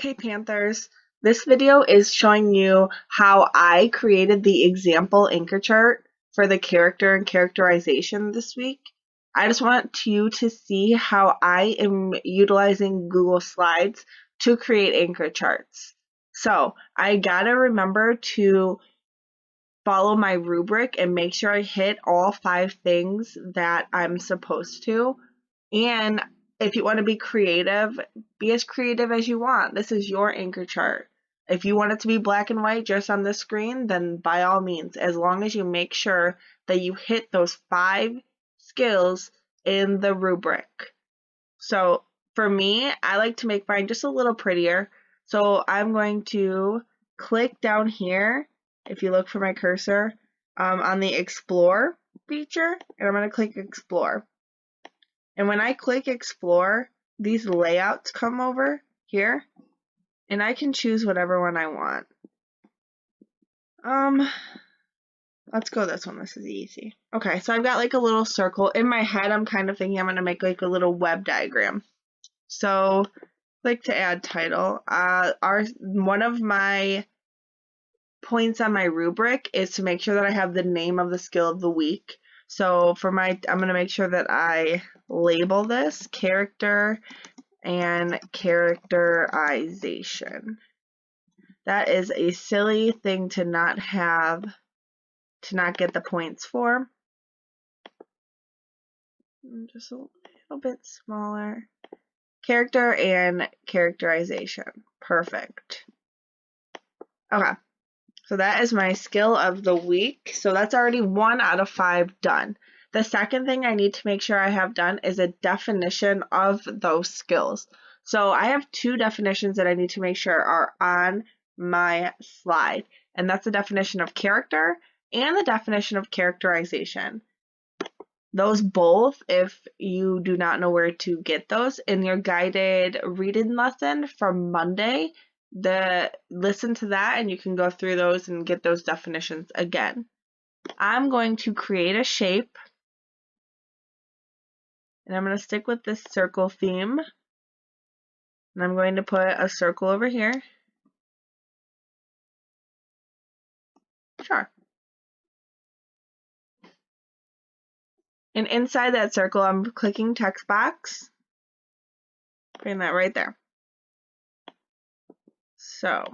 Hey Panthers, this video is showing you how I created the example anchor chart for the character and characterization this week. I just want you to see how I am utilizing Google Slides to create anchor charts. So I gotta remember to follow my rubric and make sure I hit all 5 things that I'm supposed to. And if you want to be creative, be as creative as you want. This is your anchor chart. If you want it to be black and white just on the screen, then by all means, as long as you make sure that you hit those 5 skills in the rubric. So for me, I like to make mine just a little prettier. So I'm going to click down here, if you look for my cursor, on the Explore feature, and I'm going to click Explore. And when I click Explore, these layouts come over here, and I can choose whatever one I want. Let's go this one. This is easy. Okay, so I've got like a little circle. In my head, I'm kind of thinking I'm going to make like a little web diagram. So click to add title. One of my points on my rubric is to make sure that I have the name of the skill of the week. So for I'm going to make sure that I label this character and characterization. That is a silly thing to not get the points for. Just a little bit smaller. Character and characterization. Perfect. Okay. So that is my skill of the week. So that's already 1 out of 5 done. The second thing I need to make sure I have done is a definition of those skills. So I have 2 definitions that I need to make sure are on my slide. And that's the definition of character and the definition of characterization. Those both, if you do not know where to get those, in your guided reading lesson from Monday, listen to that and you can go through those and get those definitions again. I'm going to create a shape, and I'm going to stick with this circle theme, and I'm going to put a circle over here. Sure. And inside that circle, I'm clicking text box, putting that right there. So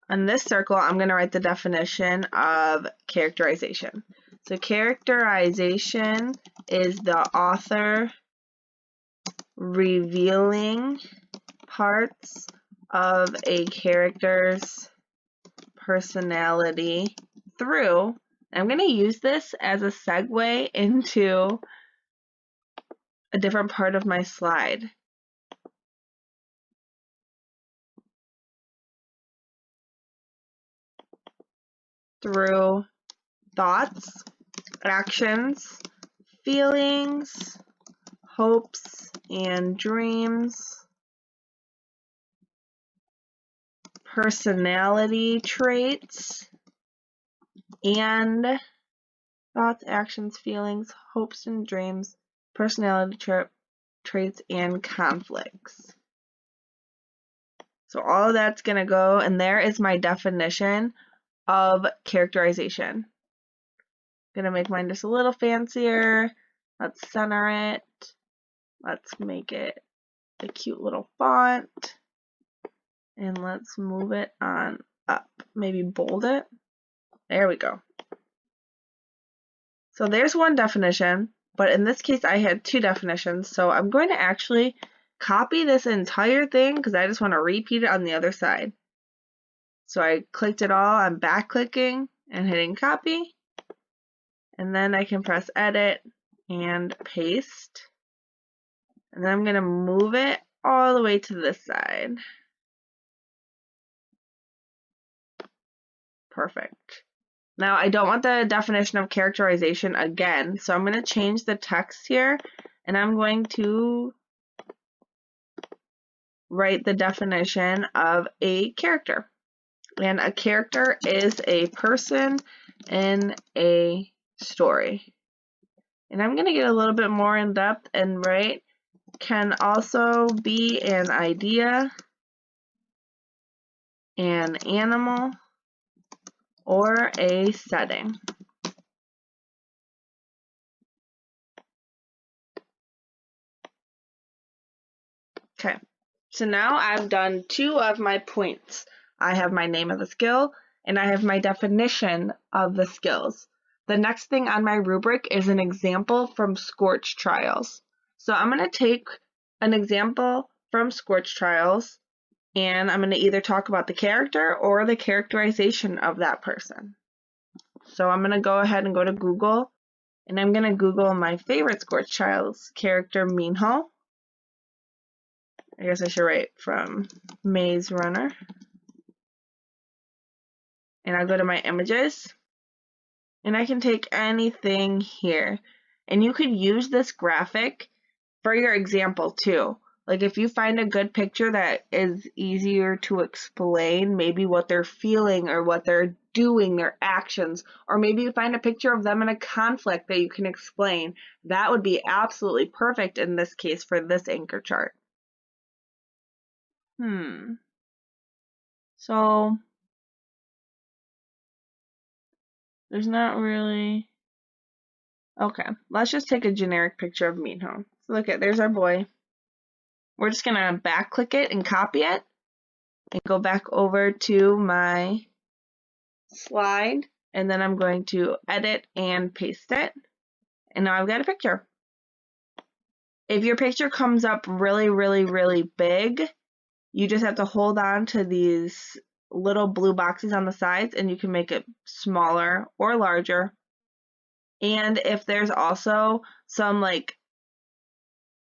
on this circle, I'm going to write the definition of characterization. So characterization is the author revealing parts of a character's personality through, I'm going to use this as a segue into a different part of my slide. Through thoughts, actions, feelings, hopes, and dreams, personality traits, and thoughts, actions, feelings, hopes, and dreams, personality traits, and conflicts. So all of that's going to go, and there is my definition of characterization. I'm going to make mine just a little fancier. Let's center it. Let's make it a cute little font. And let's move it on up. Maybe bold it. There we go. So there's one definition, but in this case I had 2 definitions. So I'm going to actually copy this entire thing because I just want to repeat it on the other side. So I clicked it all. I'm back clicking and hitting copy. And then I can press edit and paste. And then I'm going to move it all the way to this side. Perfect. Now I don't want the definition of characterization again, so I'm going to change the text here, and I'm going to write the definition of a character. And a character is a person in a story. And I'm going to get a little bit more in depth and write can also be an idea, an animal, or a setting. Okay, so now I've done 2 of my points. I have my name of the skill and I have my definition of the skills. The next thing on my rubric is an example from Scorch Trials. So I'm going to take an example from Scorch Trials and I'm going to either talk about the character or the characterization of that person. So I'm going to go ahead and go to Google and I'm going to Google my favorite Scorch Trials character, Minho. I guess I should write from Maze Runner. And I'll go to my images. And I can take anything here. And you could use this graphic for your example too. Like if you find a good picture that is easier to explain, maybe what they're feeling or what they're doing, their actions, or maybe you find a picture of them in a conflict that you can explain, that would be absolutely perfect in this case for this anchor chart. So there's not really... Okay, let's just take a generic picture of Minho. So look at, there's our boy. We're just gonna back click it and copy it and go back over to my slide, and then I'm going to edit and paste it. And now I've got a picture. If your picture comes up really, really, really big, you just have to hold on to these little blue boxes on the sides and you can make it smaller or larger. And if there's also some like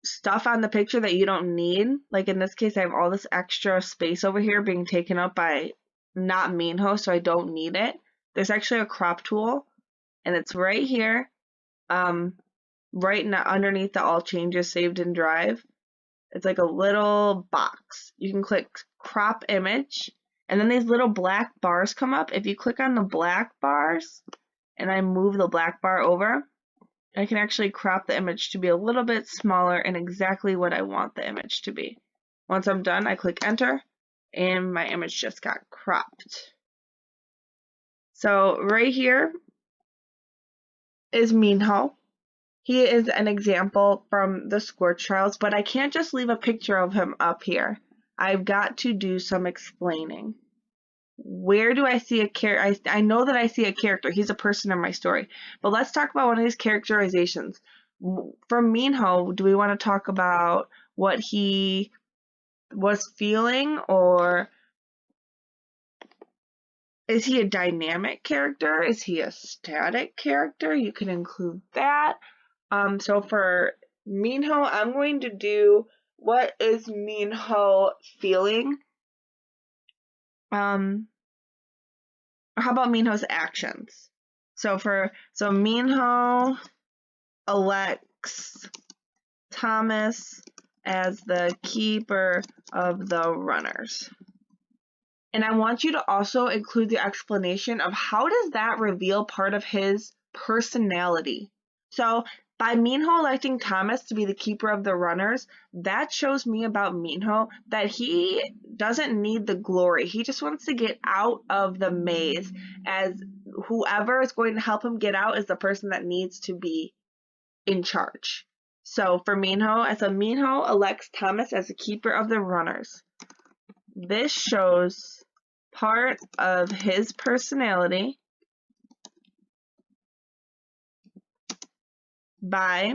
stuff on the picture that you don't need, like in this case I have all this extra space over here being taken up by not Minho, so I don't need it. There's actually a crop tool and it's right here, right now underneath the all changes saved in Drive. It's like a little box. You can click crop image and then these little black bars come up. If you click on the black bars and I move the black bar over, I can actually crop the image to be a little bit smaller and exactly what I want the image to be. Once I'm done, I click enter and my image just got cropped. So right here is Minho. He is an example from the Scorch Trials, but I can't just leave a picture of him up here. I've got to do some explaining. Where do I see a character? I know that I see a character. He's a person in my story. But let's talk about one of these characterizations. From Minho, do we want to talk about what he was feeling, or is he a dynamic character? Is he a static character? You can include that. So for Minho, I'm going to do what is Minho feeling? How about Minho's actions? So Minho elects Thomas as the keeper of the runners. And I want you to also include the explanation of how does that reveal part of his personality. So by Minho electing Thomas to be the keeper of the runners, that shows me about Minho that he doesn't need the glory. He just wants to get out of the maze, as whoever is going to help him get out is the person that needs to be in charge. So for Minho, Minho elects Thomas as the keeper of the runners. This shows part of his personality by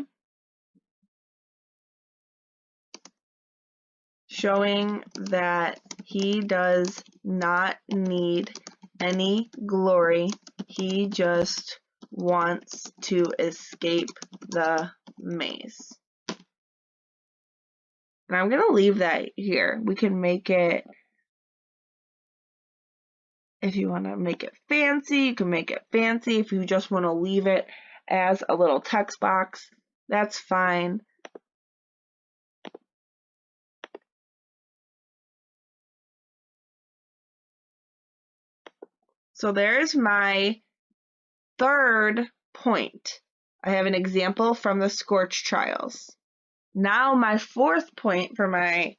showing that he does not need any glory. He just wants to escape the maze. And I'm going to leave that here. We can make it, if you want to make it fancy, you can make it fancy. If you just want to leave it as a little text box, that's fine. So there's my third point. I have an example from the Scorch Trials. Now my fourth point for my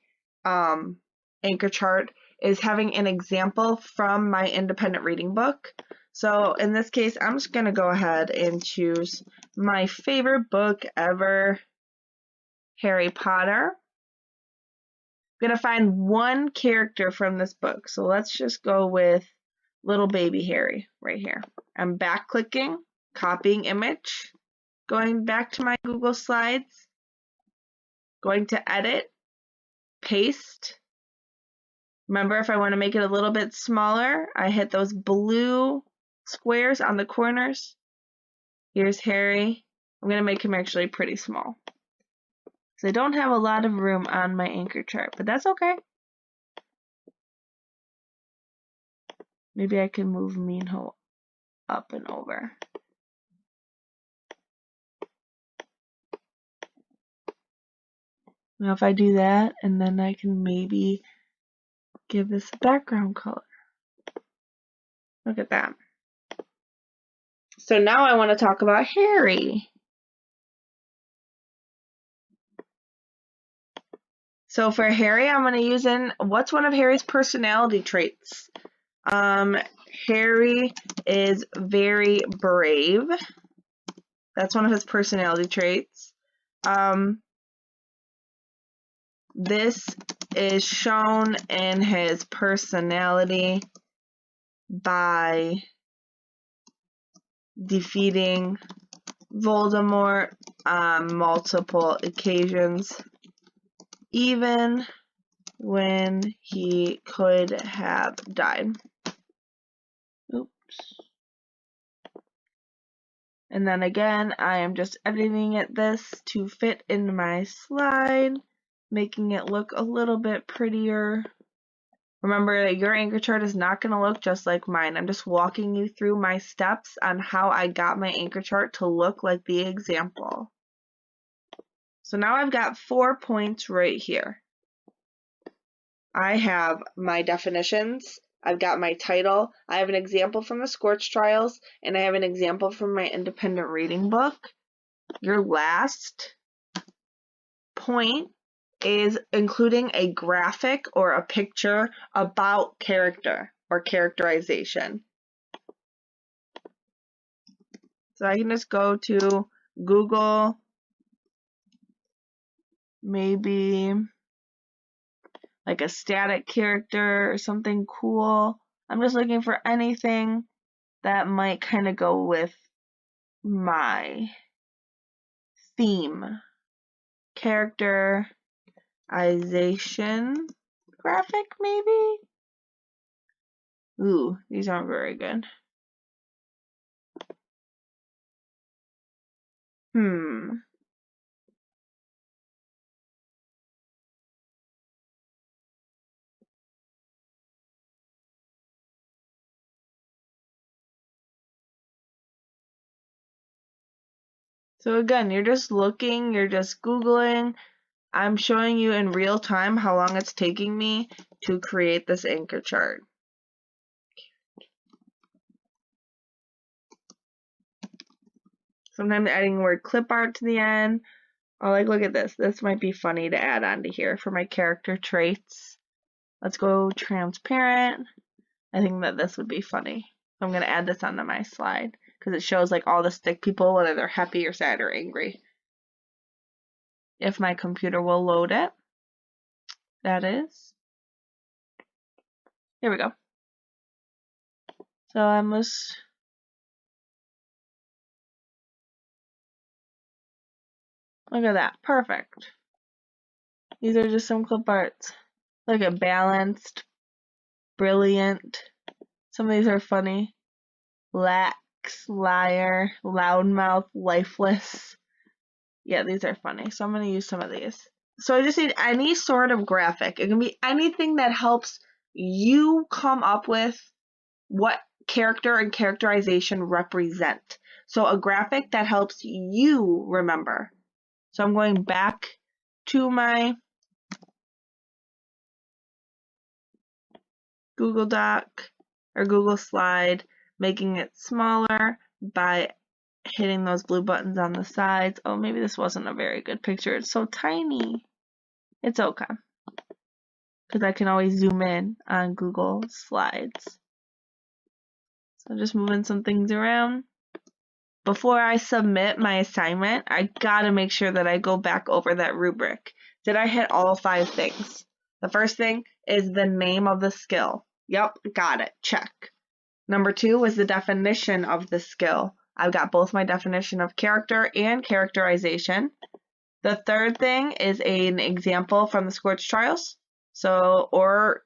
anchor chart is having an example from my independent reading book. So in this case, I'm just going to go ahead and choose my favorite book ever, Harry Potter. I'm going to find one character from this book. So let's just go with little baby Harry right here. I'm back clicking, copying image, going back to my Google Slides, going to edit, paste. Remember, if I want to make it a little bit smaller, I hit those blue squares on the corners. Here's Harry. I'm going to make him actually pretty small. So I don't have a lot of room on my anchor chart, but that's okay. Maybe I can move Minho up and over. Now if I do that, and then I can maybe give this a background color. Look at that. So now I want to talk about Harry. So for Harry, I'm going to use what's one of Harry's personality traits? Harry is very brave. That's one of his personality traits. This is shown in his personality by defeating Voldemort on multiple occasions, even when he could have died. Oops. And then again, I am just editing this to fit in my slide, making it look a little bit prettier. Remember that your anchor chart is not going to look just like mine. I'm just walking you through my steps on how I got my anchor chart to look like the example. So now I've got 4 points right here. I have my definitions, I've got my title, I have an example from the Scorch Trials, and I have an example from my independent reading book. Your last point is including a graphic or a picture about character or characterization. So I can just go to Google, maybe like a static character or something cool. I'm just looking for anything that might kind of go with my theme. Characterization graphic, maybe? Ooh, these aren't very good. So again, you're just looking, you're just Googling. I'm showing you in real time how long it's taking me to create this anchor chart. Sometimes adding the word clip art to the end. Oh, like, look at this. This might be funny to add onto here for my character traits. Let's go transparent. I think that this would be funny. So I'm going to add this onto my slide because it shows like all the stick people, whether they're happy or sad or angry. If my computer will load it. That is. Here we go. So I must. Look at that. Perfect. These are just some clip arts. Look at balanced, brilliant. Some of these are funny. Lax, liar, loudmouth, lifeless. Yeah, these are funny. So I'm going to use some of these. So I just need any sort of graphic. It can be anything that helps you come up with what character and characterization represent. So a graphic that helps you remember. So I'm going back to my Google Doc or Google Slide, making it smaller by hitting those blue buttons on the sides. Oh, maybe this wasn't a very good picture. It's so tiny. It's okay, because I can always zoom in on Google Slides. So just moving some things around. Before I submit my assignment, I gotta make sure that I go back over that rubric. Did I hit all 5 things? The first thing is the name of the skill. Yep, got it. Check. Number 2 was the definition of the skill. I've got both my definition of character and characterization. The third thing is an example from the Scorch Trials, or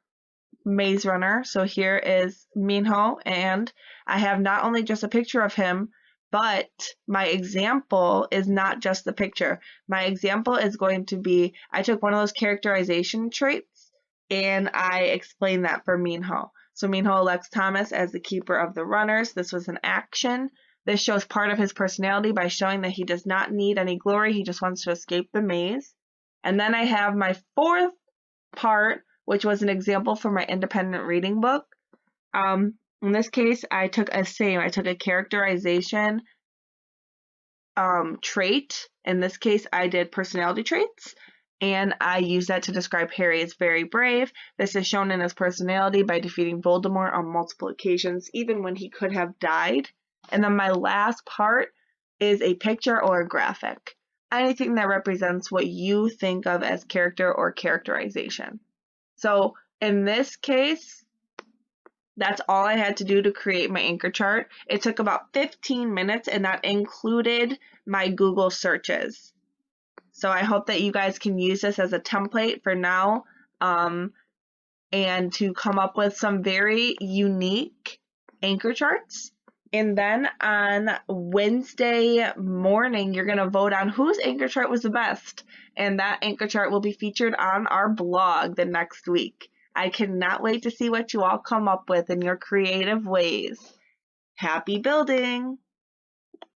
Maze Runner. So here is Minho, and I have not only just a picture of him, but my example is not just the picture. My example is going to be, I took one of those characterization traits and I explained that for Minho. So Minho elects Thomas as the keeper of the runners. This was an action. This shows part of his personality by showing that he does not need any glory. He just wants to escape the maze. And then I have my fourth part, which was an example from my independent reading book. In this case, I took a characterization trait. In this case, I did personality traits, and I used that to describe Harry as very brave. This is shown in his personality by defeating Voldemort on multiple occasions, even when he could have died. And then my last part is a picture or a graphic. Anything that represents what you think of as character or characterization. So in this case, that's all I had to do to create my anchor chart. It took about 15 minutes, and that included my Google searches. So I hope that you guys can use this as a template for now, and to come up with some very unique anchor charts. And then on Wednesday morning, you're going to vote on whose anchor chart was the best. And that anchor chart will be featured on our blog the next week. I cannot wait to see what you all come up with in your creative ways. Happy building!